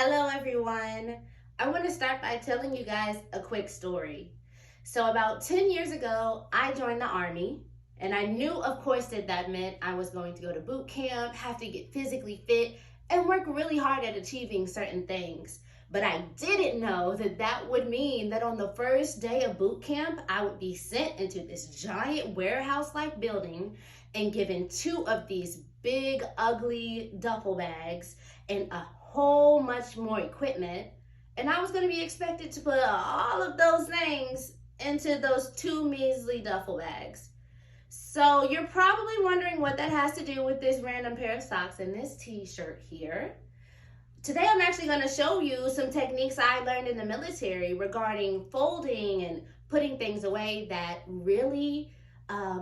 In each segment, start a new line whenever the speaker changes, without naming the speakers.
Hello everyone. I want to start by telling you guys a quick story. So about 10 years ago, I joined the Army, and I knew of course that meant I was going to go to boot camp, have to get physically fit, and work really hard at achieving certain things. But I didn't know that would mean that on the first day of boot camp, I would be sent into this giant warehouse-like building and given two of these big, ugly duffel bags and a whole much more equipment. And I was going to be expected to put all of those things into those two measly duffel bags. So you're probably wondering what that has to do with this random pair of socks and this t-shirt here. Today I'm actually going to show you some techniques I learned in the military regarding folding and putting things away that really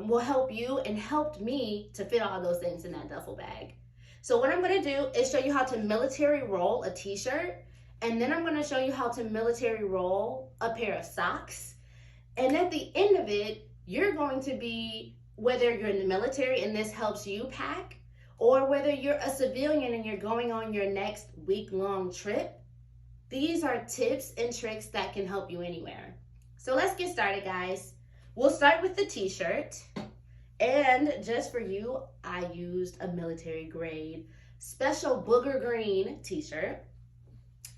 will help you and helped me to fit all those things in that duffel bag. So what I'm going to do is show you how to military roll a t-shirt, and then I'm going to show you how to military roll a pair of socks. And at the end of it, you're going to be, whether you're in the military and this helps you pack, or whether you're a civilian and you're going on your next week-long trip, these are tips and tricks that can help you anywhere. So let's get started, guys. We'll start with the t-shirt. And just for you, I used a military grade special booger green t-shirt.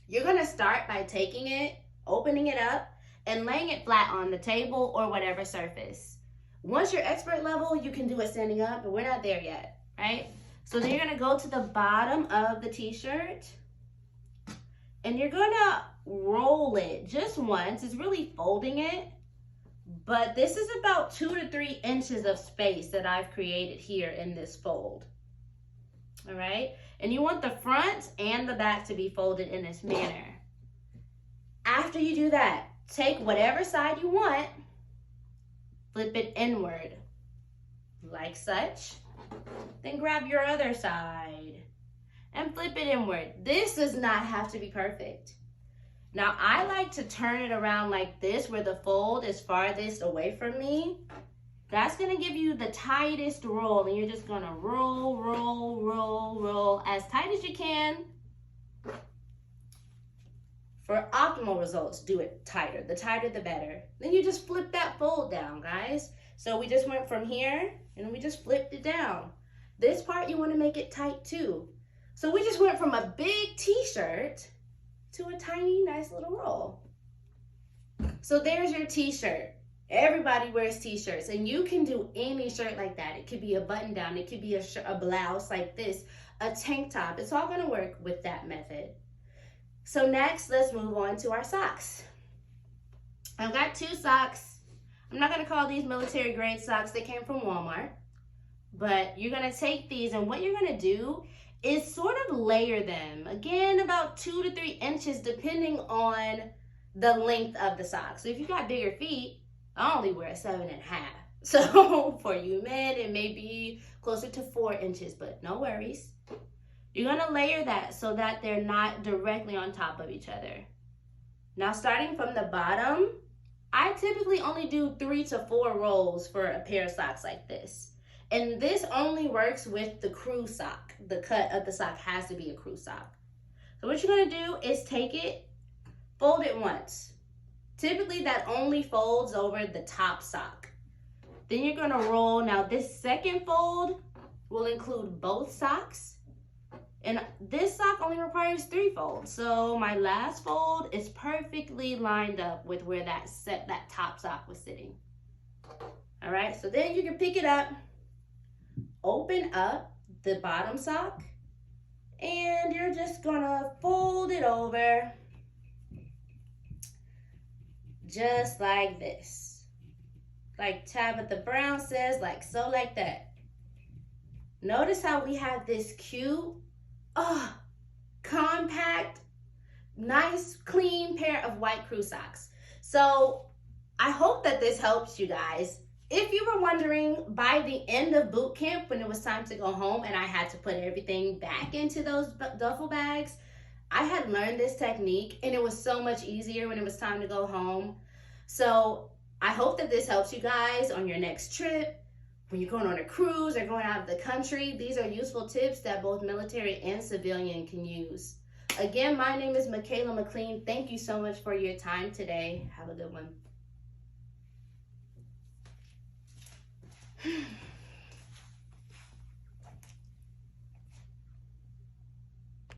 You're gonna start by taking it, opening it up, and laying it flat on the table or whatever surface. Once you're expert level, you can do it standing up, but we're not there yet, right? So then you're gonna go to the bottom of the t-shirt and you're gonna roll it just once. It's really folding it, but this is about 2 to 3 inches of space that I've created here in this fold. All right, and you want the front and the back to be folded in this manner. After you do that, take whatever side you want, flip it inward, like such. Then grab your other side and flip it inward. This does not have to be perfect. Now, I like to turn it around like this where the fold is farthest away from me. That's gonna give you the tightest roll, and you're just gonna roll, roll, roll, roll as tight as you can. For optimal results, do it tighter. The tighter, the better. Then you just flip that fold down, guys. So we just went from here and we just flipped it down. This part, you wanna make it tight too. So we just went from a big t-shirt to a tiny, nice little roll. So there's your t-shirt. Everybody wears t-shirts, and you can do any shirt like that. It could be a button down, it could be a blouse like this, a tank top. It's all gonna work with that method. So next, let's move on to our socks. I've got 2 socks. I'm not gonna call these military grade socks. They came from Walmart. But you're gonna take these, and what you're gonna do is sort of layer them. Again, about 2 to 3 inches depending on the length of the sock. So if you got bigger feet, I only wear a 7.5. So for you men, it may be closer to 4 inches, but no worries. You're gonna layer that so that they're not directly on top of each other. Now, starting from the bottom, I typically only do 3 to 4 rolls for a pair of socks like this. And this only works with the crew sock. The cut of the sock has to be a crew sock. So what you're gonna do is take it, fold it once. Typically that only folds over the top sock. Then you're gonna roll. Now this second fold will include both socks. And this sock only requires 3 folds. So my last fold is perfectly lined up with where that top sock was sitting. All right, so then you can pick it up, open up the bottom sock, and you're just gonna fold it over just like this. Like Tabitha Brown says, like so, like that. Notice how we have this cute, compact, nice, clean pair of white crew socks. So I hope that this helps you guys. If you were wondering, by the end of boot camp, when it was time to go home and I had to put everything back into those duffel bags, I had learned this technique, and it was so much easier when it was time to go home. So I hope that this helps you guys on your next trip, when you're going on a cruise or going out of the country. These are useful tips that both military and civilian can use. Again, my name is Michaela McLean. Thank you so much for your time today. Have a good one.